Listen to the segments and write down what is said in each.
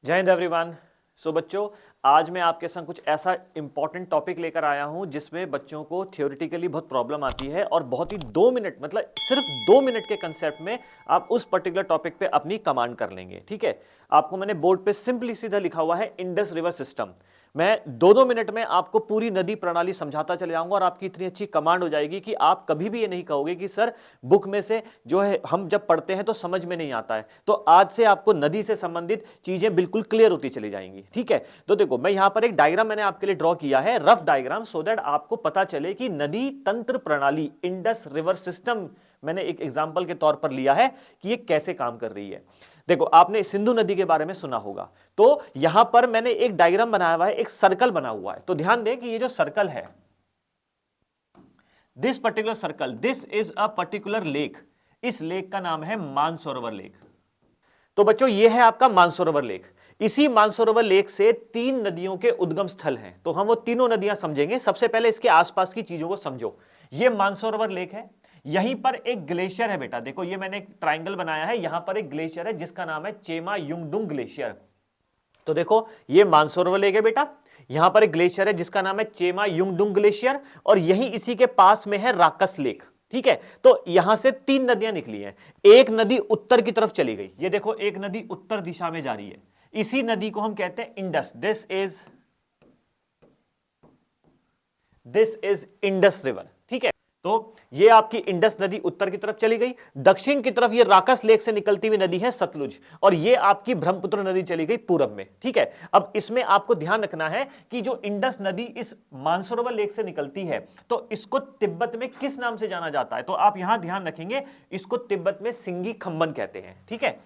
जय हिंद एवरीवन। सो बच्चों, आज मैं आपके संग कुछ ऐसा इंपॉर्टेंट टॉपिक लेकर आया हूं जिसमें बच्चों को थियोरेटिकली बहुत प्रॉब्लम आती है और बहुत ही 2 मिनट मतलब सिर्फ 2 मिनट के कंसेप्ट में आप उस पर्टिकुलर टॉपिक पे अपनी कमांड कर लेंगे। ठीक है, आपको मैंने बोर्ड पे सिंपली सीधा लिखा हुआ है इंडस रिवर सिस्टम। मैं 2-2 मिनट में आपको पूरी नदी प्रणाली समझाता चले जाऊंगा और आपकी इतनी अच्छी कमांड हो जाएगी कि आप कभी भी ये नहीं कहोगे कि सर बुक में से जो है हम जब पढ़ते हैं तो समझ में नहीं आता है। तो आज से आपको नदी से संबंधित चीजें बिल्कुल क्लियर होती चली जाएंगी। ठीक है, तो देखो मैं यहां पर एक डायग्राम मैंने आपके लिए ड्रॉ किया है, रफ डायग्राम, सो दैट आपको पता चले कि नदी तंत्र प्रणाली इंडस रिवर सिस्टम मैंने एक एग्जांपल के तौर पर लिया है कि ये कैसे काम कर रही है। देखो आपने सिंधु नदी के बारे में सुना होगा, तो यहां पर मैंने एक डायग्राम बनाया हुआ है, एक सर्कल बना हुआ है। तो ध्यान दें कि ये जो सर्कल है, this particular circle, this is a particular lake. इस लेक का नाम है मानसरोवर लेक। तो बच्चों ये है आपका मानसरोवर लेक। इसी मानसरोवर लेक से 3 नदियों के उद्गम स्थल हैं। तो हम वो तीनों नदियां समझेंगे। सबसे पहले इसके आसपास की चीजों को समझो। ये मानसरोवर लेक है, यहीं पर एक ग्लेशियर है बेटा। देखो ये मैंने एक ट्राइंगल बनाया है, यहां पर एक ग्लेशियर है जिसका नाम है चेमा युंगडुंग ग्लेशियर। तो देखो ये मानसरोवर लेक है बेटा, यहां पर एक ग्लेशियर है जिसका नाम है चेमा युंगडुंग ग्लेशियर, और यही इसी के पास में है राकस लेक। ठीक है, तो यहां से 3 नदियां निकली हैं। एक नदी उत्तर की तरफ चली गई, ये देखो एक नदी उत्तर दिशा में जा रही है, इसी नदी को हम कहते हैं Indus. This is Indus river. ठीक है, तो ये आपकी इंडस नदी उत्तर की तरफ चली गई। दक्षिण की तरफ ये राकस लेक से निकलती हुई नदी है सतलुज, और ये आपकी ब्रह्मपुत्र नदी चली गई पूरब में। ठीक है, अब इसमें आपको ध्यान रखना है कि जो इंडस नदी इस मानसरोवर लेक से निकलती है, तो इसको तिब्बत में किस नाम से जाना जाता है? तो आप यहां ध्यान रखेंगे, इसको तिब्बत में सिंगी खम्बन कहते हैं। ठीक है,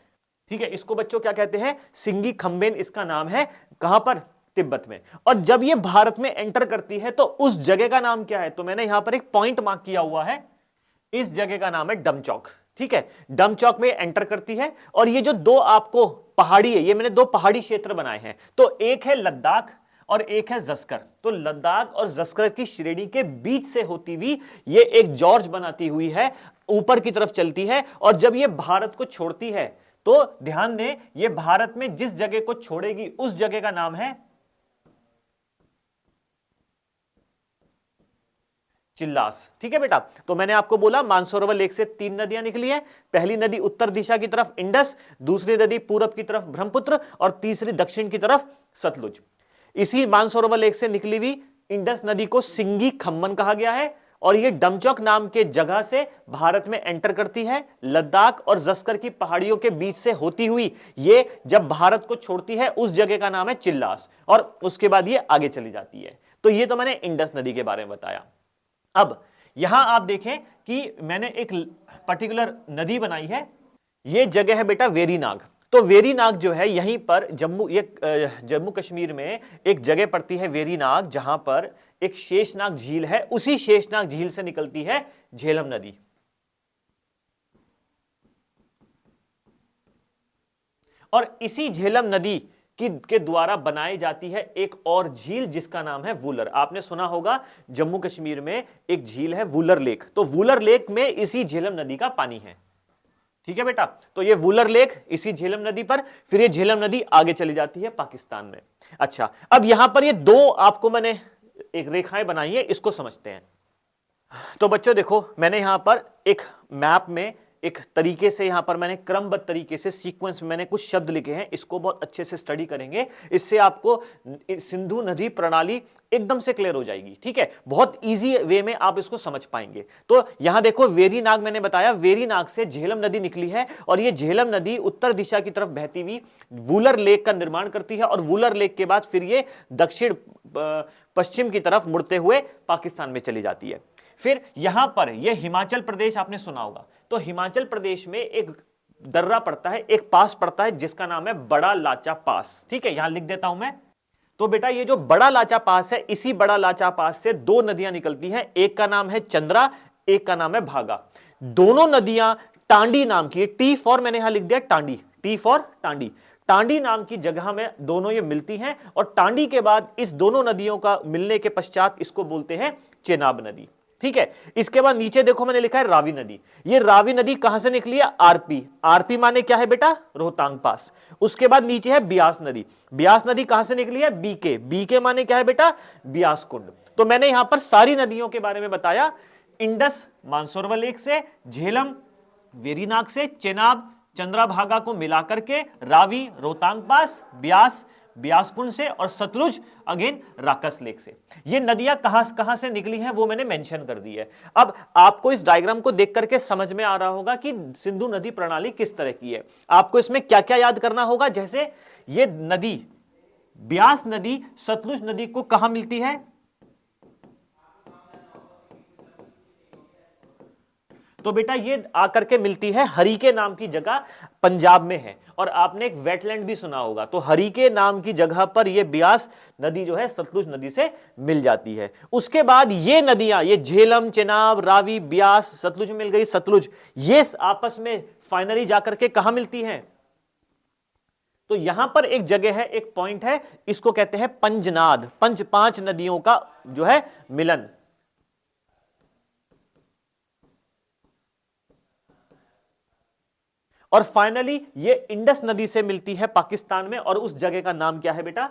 ठीक है, इसको बच्चों क्या कहते हैं? सिंगी खम्बेन इसका नाम है। कहां पर? तिब्बत में। और जब ये भारत में एंटर करती है तो उस जगह का नाम क्या है? तो मैंने यहां पर एक पॉइंट मार्क किया हुआ है, इस जगह का नाम है डमचौक। ठीक है, डमचौक में एंटर करती है। और ये जो 2 आपको पहाड़ी है, ये मैंने 2 पहाड़ी क्षेत्र बनाए हैं। तो एक है लद्दाख और एक है जस्कर। तो लद्दाख और जस्कर की श्रेणी के बीच से होती हुई ये एक जॉर्ज बनाती हुई है, ऊपर की तरफ चलती है। और जब ये भारत को छोड़ती है, तो ध्यान दें, ये भारत में जिस जगह को छोड़ेगी उस जगह का नाम है चिल्लास। ठीक है बेटा, तो मैंने आपको बोला मानसरोवर लेक से 3 नदियां निकली है। पहली नदी उत्तर दिशा की तरफ इंडस, दूसरी नदी पूरब की तरफ ब्रह्मपुत्र, और तीसरी दक्षिण की तरफ सतलुज। इसी मानसरोवर लेक से निकली हुई इंडस नदी को सिंगी खम्मन कहा गया है, और यह डमचौक नाम के जगह से भारत में एंटर करती है। लद्दाख और जस्कर की पहाड़ियों के बीच से होती हुई ये जब भारत को छोड़ती है उस जगह का नाम है चिल्लास, और उसके बाद ये आगे चली जाती है। तो ये तो मैंने इंडस नदी के बारे में बताया। अब यहां आप देखें कि मैंने एक पर्टिकुलर नदी बनाई है, यह जगह है बेटा वेरीनाग। तो वेरीनाग जो है यहीं पर जम्मू कश्मीर में एक जगह पड़ती है वेरीनाग, जहां पर एक शेषनाग झील है। उसी शेषनाग झील से निकलती है झेलम नदी, और इसी झेलम नदी के द्वारा बनाई जाती है एक और झील जिसका नाम है वुलर। आपने सुना होगा जम्मू कश्मीर में एक झील है वुलर लेक, तो वुलर लेक में इसी झेलम नदी का पानी है। ठीक है बेटा, तो ये वुलर लेक इसी झेलम नदी पर, फिर ये झेलम नदी आगे चली जाती है पाकिस्तान में। अच्छा, अब यहां पर ये 2 आपको मैंने एक रेखाएं बनाई है, इसको समझते हैं। तो बच्चों देखो, मैंने यहां पर एक मैप में एक तरीके से यहां पर मैंने क्रमबद्ध तरीके से सीक्वेंस में मैंने कुछ शब्द लिखे हैं, इसको बहुत अच्छे से स्टडी करेंगे, इससे आपको सिंधु नदी प्रणाली एकदम से क्लियर हो जाएगी। ठीक है, बहुत इजी वे में आप इसको समझ पाएंगे। तो यहां देखो वेरीनाग मैंने बताया, वेरीनाग से झेलम नदी निकली है, और यह झेलम नदी उत्तर दिशा की तरफ बहती हुई वुलर लेक का निर्माण करती है, और वुलर लेक के बाद फिर ये दक्षिण पश्चिम की तरफ मुड़ते हुए पाकिस्तान में चली जाती है। फिर यहां पर यह हिमाचल प्रदेश आपने सुना होगा, तो हिमाचल प्रदेश में एक दर्रा पड़ता है, एक पास पड़ता है जिसका नाम है बड़ा लाचा पास। ठीक है, यहां लिख देता हूं मैं। तो बेटा ये जो बड़ा लाचा पास है, इसी बड़ा लाचा पास से 2 नदियां निकलती हैं, एक का नाम है चंद्रा, एक का नाम है भागा। दोनों नदियां टांडी नाम की, टी फॉर मैंने यहां लिख दिया टांडी, टी फॉर टांडी, टांडी नाम की जगह में दोनों ये मिलती हैं, और टांडी के बाद इस दोनों नदियों का मिलने के पश्चात इसको बोलते हैं चेनाब नदी। ठीक है। इसके बाद नीचे देखो मैंने लिखा है रावी नदी। ये रावी नदी कहां से निकली है? आरपी। आरपी माने क्या है बेटा? रोहतांग पास। उसके बाद नीचे है ब्यास नदी। ब्यास नदी कहां से निकली है? बीके। बीके माने क्या है बेटा? ब्यास कुंड। तो मैंने यहां पर सारी नदियों के बारे में बताया, इंडस मानसरोवर लेक से, झेलम वेरीनाग से, चेनाब चंद्रभागा को मिलाकर के, रावी रोहतांग पास, ब्यास ब्यासकुंड से, और सतलुज अगेन राकस लेक से। ये नदियां कहां से निकली हैं वो मैंने मेंशन कर दी है। अब आपको इस डायग्राम को देख करके समझ में आ रहा होगा कि सिंधु नदी प्रणाली किस तरह की है। आपको इसमें क्या क्या याद करना होगा, जैसे ये नदी ब्यास नदी सतलुज नदी को कहां मिलती है? तो बेटा ये आकर के मिलती है हरिके नाम की जगह, पंजाब में है। और आपने एक वेटलैंड भी सुना होगा, तो हरिके नाम की जगह पर ये ब्यास नदी जो है सतलुज नदी से मिल जाती है। उसके बाद ये नदियां, ये झेलम, चेनाब, रावी, ब्यास, सतलुज मिल गई, सतलुज, ये आपस में फाइनली जाकर के कहां मिलती हैं? तो यहां पर एक जगह है, एक पॉइंट है, इसको कहते हैं पंजनाद। पांच नदियों का जो है मिलन। और फाइनली ये इंडस नदी से मिलती है पाकिस्तान में, और उस जगह का नाम क्या है बेटा?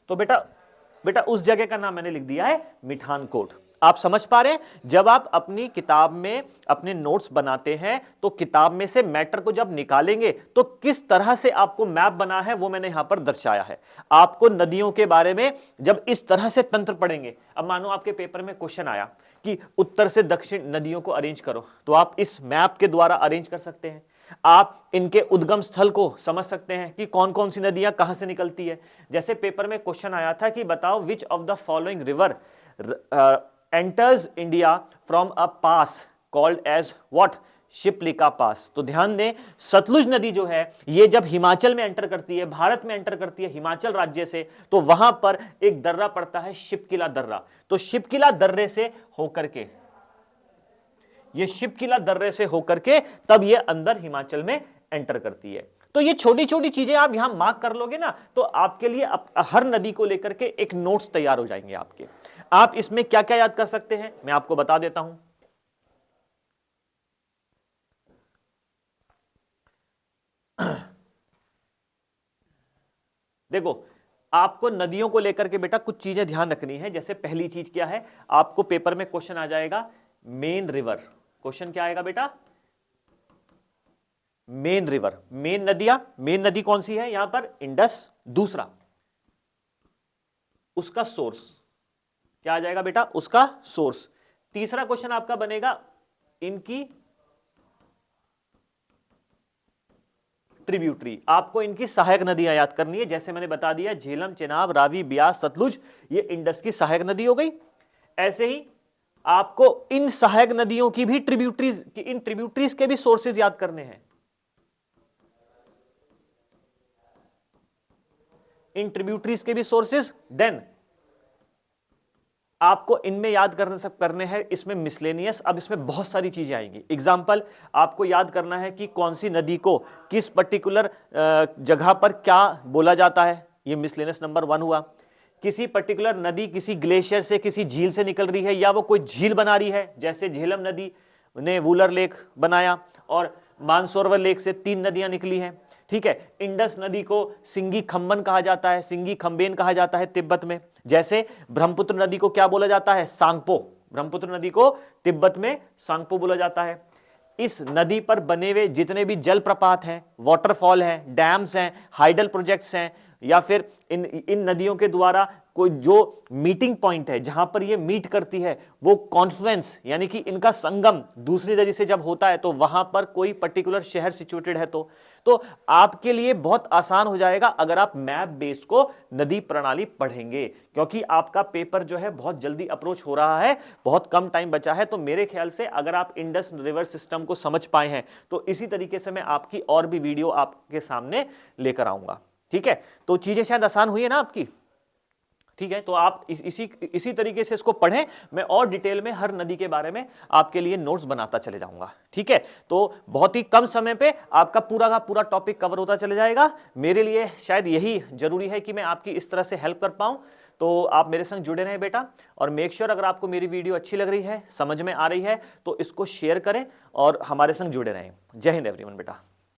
तो बेटा उस जगह का नाम मैंने लिख दिया है मिठानकोट। आप समझ पा रहे हैं? जब आप अपनी किताब में अपने नोट्स बनाते हैं तो किताब में से मैटर को जब निकालेंगे तो किस तरह से आपको मैप बना है वो मैंने यहां पर दर्शाया है। आपको नदियों के बारे में जब इस तरह से तंत्र पढ़ेंगे, अब मानो आपके पेपर में क्वेश्चन आया कि उत्तर से दक्षिण नदियों को अरेंज करो, तो आप इस मैप के द्वारा अरेंज कर सकते हैं। आप इनके उद्गम स्थल को समझ सकते हैं कि कौन कौन सी नदियां कहां से निकलती है। जैसे पेपर में क्वेश्चन आया था कि बताओ which of the following river enters India from a pass called as what? Shipkila pass. तो ध्यान दें, सतलुज नदी जो है ये जब हिमाचल में एंटर करती है, भारत में एंटर करती है हिमाचल राज्य से, तो वहां पर एक दर्रा पड़ता है शिपकिला दर्रा। तो शिपकिला दर्रे से होकर के, ये शिपकिला दर्रे से होकर के तब ये अंदर हिमाचल में एंटर करती है। तो ये छोटी छोटी चीजें आप यहां मार्क कर लोगे ना, तो आपके लिए हर नदी को लेकर के एक नोट्स तैयार हो जाएंगे आपके। आप इसमें क्या क्या याद कर सकते हैं मैं आपको बता देता हूं। देखो, आपको नदियों को लेकर के बेटा कुछ चीजें ध्यान रखनी है। जैसे पहली चीज क्या है, आपको पेपर में क्वेश्चन आ जाएगा मेन रिवर। क्वेश्चन क्या आएगा बेटा? मेन रिवर, मेन नदियां, मेन नदी कौन सी है यहां पर? इंडस। दूसरा, उसका सोर्स क्या आ जाएगा बेटा? उसका सोर्स। तीसरा क्वेश्चन आपका बनेगा इनकी ट्रिब्यूटरी। आपको इनकी सहायक नदियां याद करनी है। जैसे मैंने बता दिया झेलम, चेनाब, रावी, ब्यास, सतलुज, ये इंडस की सहायक नदी हो गई। ऐसे ही आपको इन सहायक नदियों की भी ट्रिब्यूटरीज, इन ट्रिब्यूटरीज के भी सोर्सेज याद करने हैं। इन ट्रिब्यूटरीज के भी सोर्सेज, देन आपको इनमें याद करने हैं इसमें मिसलेनियस। अब इसमें बहुत सारी चीजें आएंगी। एग्जाम्पल आपको याद करना है कि कौन सी नदी को किस पर्टिकुलर जगह पर क्या बोला जाता है, ये मिसलेनियस नंबर 1 हुआ। किसी पर्टिकुलर नदी किसी ग्लेशियर से, किसी झील से निकल रही है, या वो कोई झील बना रही है, जैसे झेलम नदी ने वूलर लेक बनाया, और मानसरोवर लेक से 3 नदियां निकली हैं। ठीक है, इंडस नदी को सिंगी खम्बन कहा जाता है, सिंगी खम्बेन कहा जाता है तिब्बत में। जैसे ब्रह्मपुत्र नदी को क्या बोला जाता है? सांगपो। ब्रह्मपुत्र नदी को तिब्बत में सांगपो बोला जाता है। इस नदी पर बने हुए जितने भी जलप्रपात हैं, वाटरफॉल हैं, डैम्स हैं, हाइडल प्रोजेक्ट्स हैं, या फिर इन नदियों के द्वारा कोई जो मीटिंग पॉइंट है जहां पर ये मीट करती है, वो कॉन्फ्लुएंस यानी कि इनका संगम दूसरी नदी से जब होता है तो वहां पर कोई पर्टिकुलर शहर सिचुएटेड है, तो आपके लिए बहुत आसान हो जाएगा अगर आप मैप बेस को नदी प्रणाली पढ़ेंगे, क्योंकि आपका पेपर जो है बहुत जल्दी अप्रोच हो रहा है, बहुत कम टाइम बचा है। तो मेरे ख्याल से अगर आप इंडस रिवर सिस्टम को समझ पाए हैं तो इसी तरीके से मैं आपकी और भी वीडियो आपके सामने लेकर आऊंगा। ठीक है, तो चीजें शायद आसान हुई है ना आपकी। ठीक है, तो आप इसी तरीके से इसको पढ़ें। मैं और डिटेल में हर नदी के बारे में आपके लिए नोट्स बनाता चले जाऊंगा। ठीक है, तो बहुत ही कम समय पे आपका पूरा का पूरा टॉपिक कवर होता चले जाएगा। मेरे लिए शायद यही जरूरी है कि मैं आपकी इस तरह से हेल्प कर पाऊं। तो आप मेरे संग जुड़े रहें बेटा, और मेक श्योर अगर आपको मेरी वीडियो अच्छी लग रही है, समझ में आ रही है, तो इसको शेयर करें और हमारे संग जुड़े रहें। जय हिंद एवरीवन बेटा।